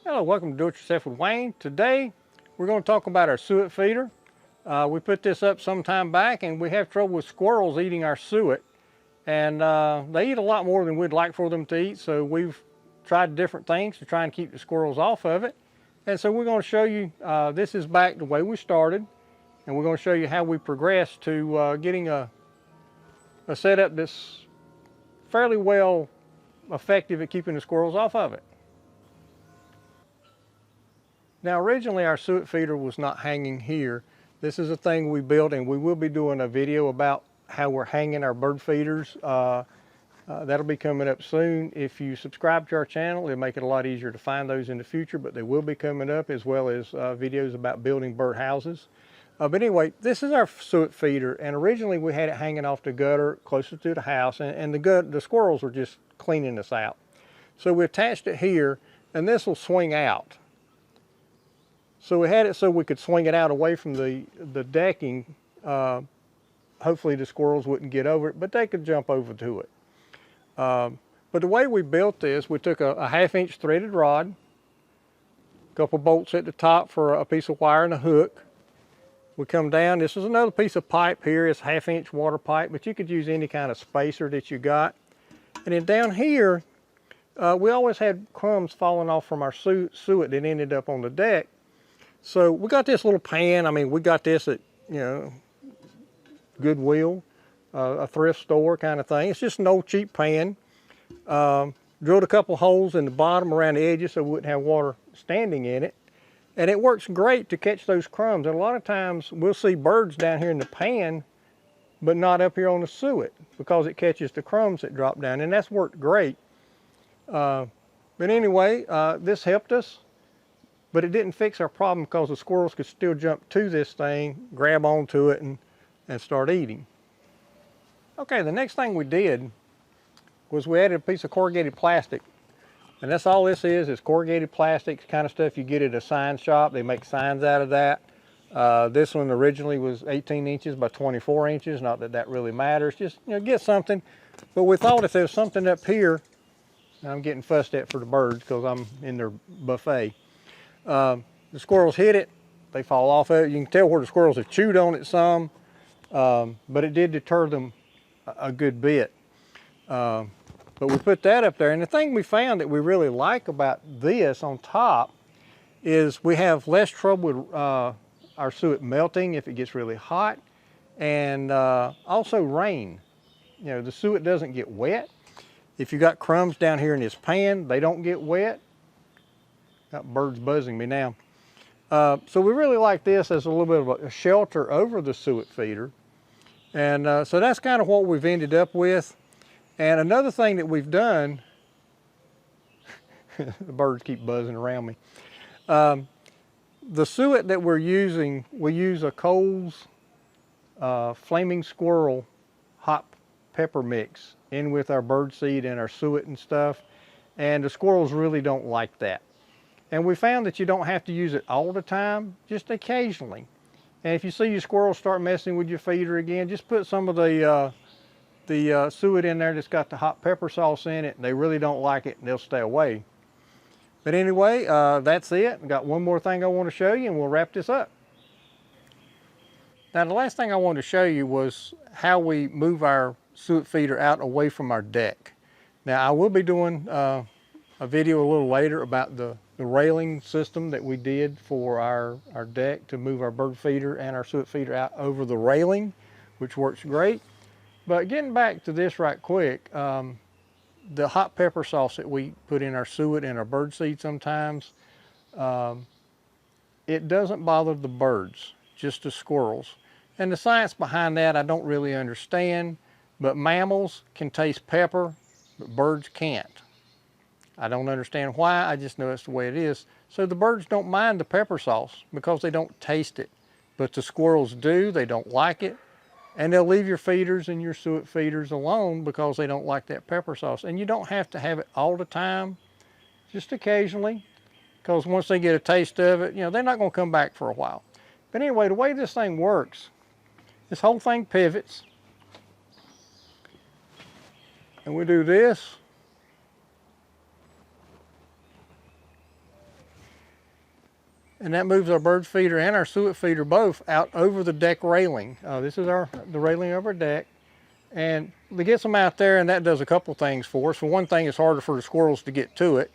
Hello, welcome to Do It Yourself with Wayne. Today we're going to talk about our suet feeder. We put this up some time back and we have trouble with squirrels eating our suet. And they eat a lot more than we'd like for them to eat, so we've tried different things to try and keep the squirrels off of it. And so we're going to show you, this is back the way we started, and we're going to show you how we progressed to getting a setup that's fairly well effective at keeping the squirrels off of it. Now originally our suet feeder was not hanging here. This is a thing we built, and we will be doing a video about how we're hanging our bird feeders. That'll be coming up soon. If you subscribe to our channel, it'll make it a lot easier to find those in the future, but they will be coming up, as well as videos about building bird houses. But anyway, this is our suet feeder, and originally we had it hanging off the gutter closer to the house, and the squirrels were just cleaning us out. So we attached it here, and this will swing out. So we had it so we could swing it out away from the decking. Hopefully the squirrels wouldn't get over it, but they could jump over to it. But the way we built this, we took a 1/2-inch threaded rod, a couple bolts at the top for a piece of wire and a hook. We come down, this is another piece of pipe here. It's a 1/2-inch water pipe, but you could use any kind of spacer that you got. And then down here, we always had crumbs falling off from our suet that ended up on the deck. So we got this little pan. I mean, we got this at, Goodwill, a thrift store kind of thing. It's just an old cheap pan. Drilled a couple holes in the bottom around the edges so we wouldn't have water standing in it. And it works great to catch those crumbs. And a lot of times we'll see birds down here in the pan, but not up here on the suet, because it catches the crumbs that drop down. And that's worked great. But anyway, this helped us. But it didn't fix our problem, because the squirrels could still jump to this thing, grab onto it, and start eating. Okay, the next thing we did was we added a piece of corrugated plastic. And that's all this is corrugated plastic, kind of stuff you get at a sign shop. They make signs out of that. This one originally was 18 inches by 24 inches. Not that that really matters, just get something. But we thought if there was something up here, I'm getting fussed at for the birds because I'm in their buffet. The squirrels hit it, they fall off of it. You can tell where the squirrels have chewed on it some, but it did deter them a good bit. But we put that up there, and the thing we found that we really like about this on top is we have less trouble with our suet melting if it gets really hot, and also rain. The suet doesn't get wet. If you got crumbs down here in this pan, they don't get wet. Got birds buzzing me now. So we really like this as a little bit of a shelter over the suet feeder. And so that's kind of what we've ended up with. And another thing that we've done, the birds keep buzzing around me. The suet that we're using, we use a Cole's Flaming Squirrel hot pepper mix in with our bird seed and our suet and stuff. And the squirrels really don't like that. And we found that you don't have to use it all the time, just occasionally. And if you see your squirrels start messing with your feeder again, just put some of the suet in there that's got the hot pepper sauce in it. They really don't like it, and they'll stay away. But anyway, that's it. I've got one more thing I want to show you, and we'll wrap this up. Now, the last thing I wanted to show you was how we move our suet feeder out away from our deck. Now, I will be doing a video a little later about the railing system that we did for our deck to move our bird feeder and our suet feeder out over the railing, which works great. But getting back to this right quick, the hot pepper sauce that we put in our suet and our bird seed sometimes, it doesn't bother the birds, just the squirrels. And the science behind that I don't really understand, but mammals can taste pepper, but birds can't. I don't understand why, I just know it's the way it is. So the birds don't mind the pepper sauce because they don't taste it. But the squirrels do, they don't like it. And they'll leave your feeders and your suet feeders alone because they don't like that pepper sauce. And you don't have to have it all the time, just occasionally. Because once they get a taste of it, they're not going to come back for a while. But anyway, the way this thing works, this whole thing pivots. And we do this. and that moves our bird feeder and our suet feeder both out over the deck railing. This is the railing of our deck, and it gets them out there, and that does a couple things for us. For one thing, it's harder for the squirrels to get to it,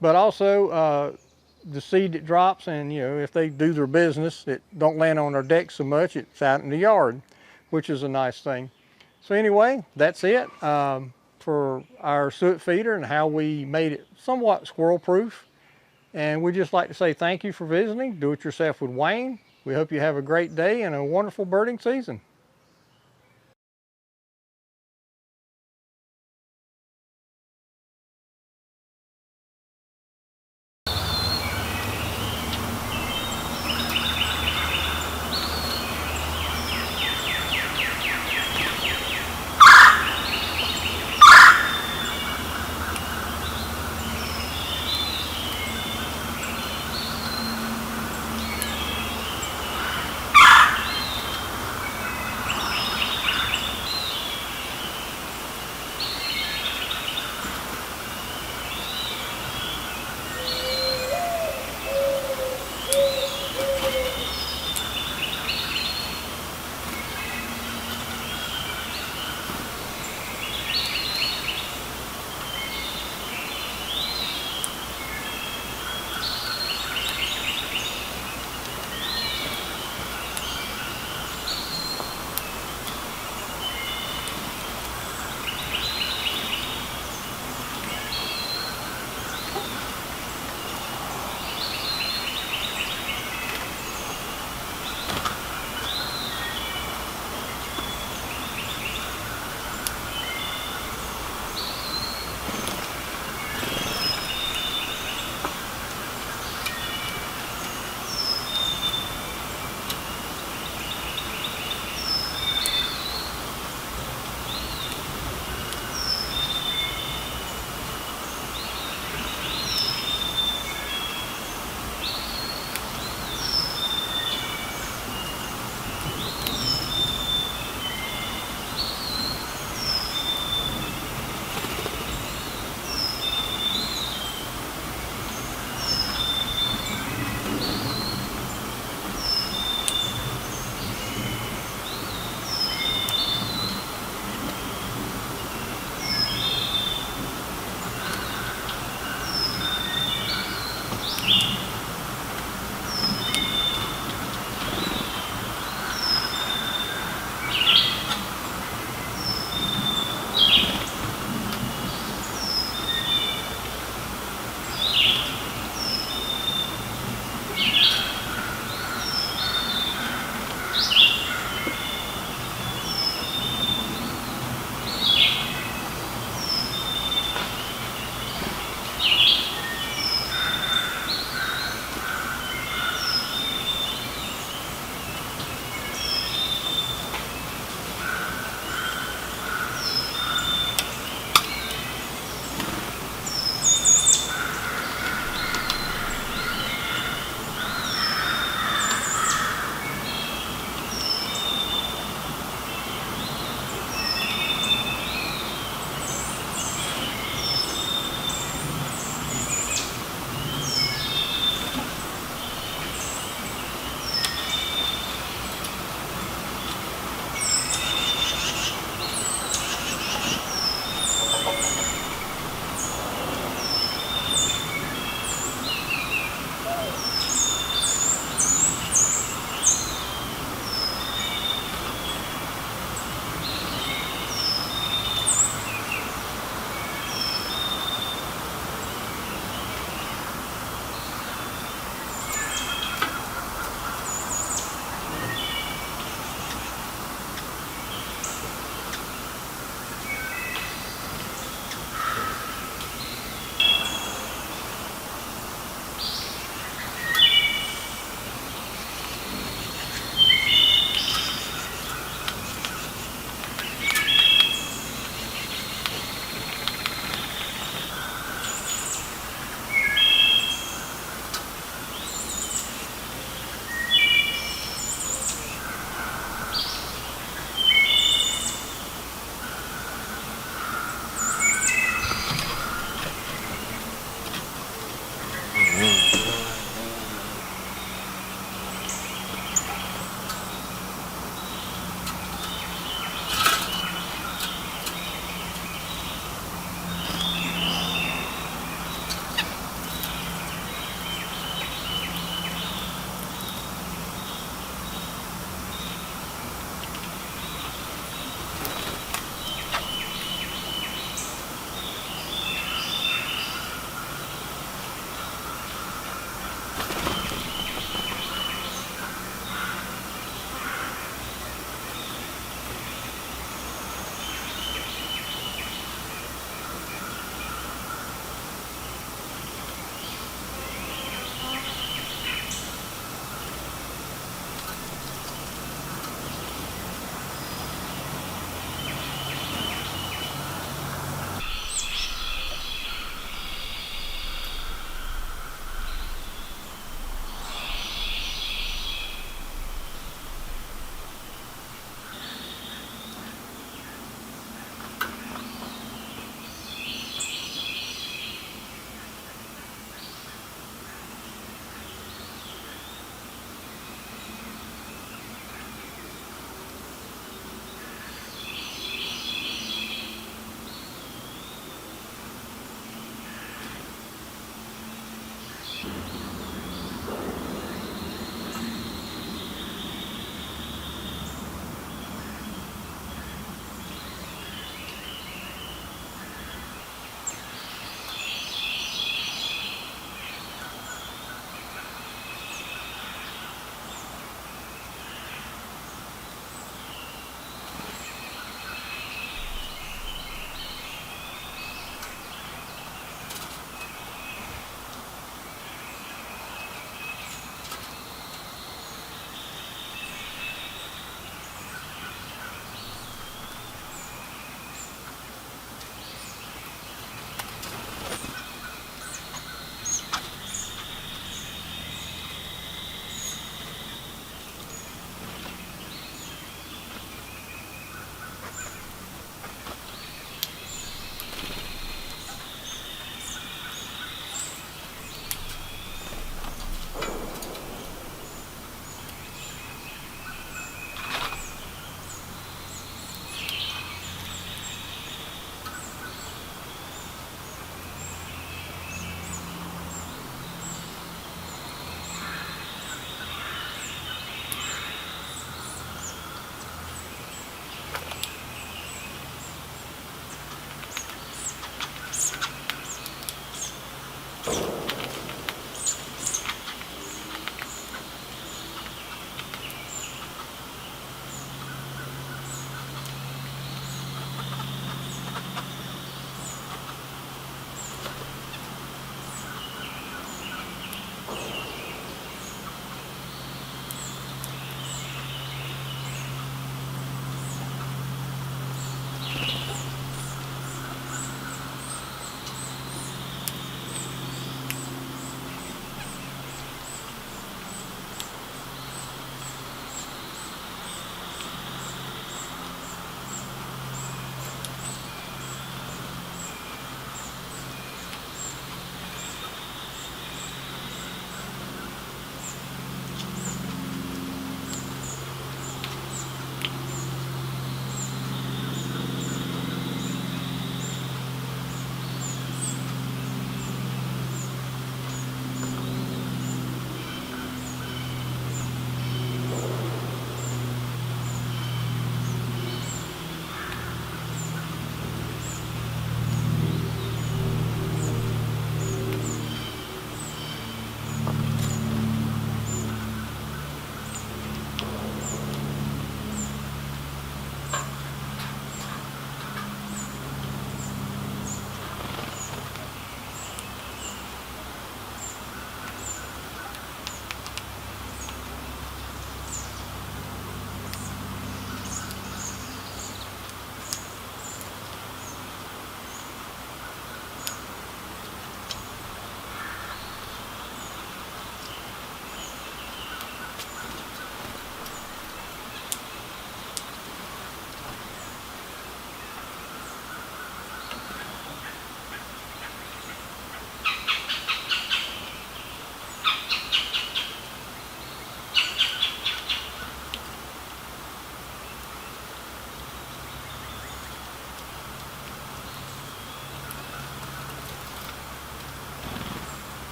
but also the seed that drops, and if they do their business, it don't land on our deck so much. It's out in the yard, which is a nice thing. So anyway, that's it for our suet feeder and how we made it somewhat squirrel proof. And we'd just like to say thank you for visiting Do It Yourself with Wayne. We hope you have a great day and a wonderful birding season.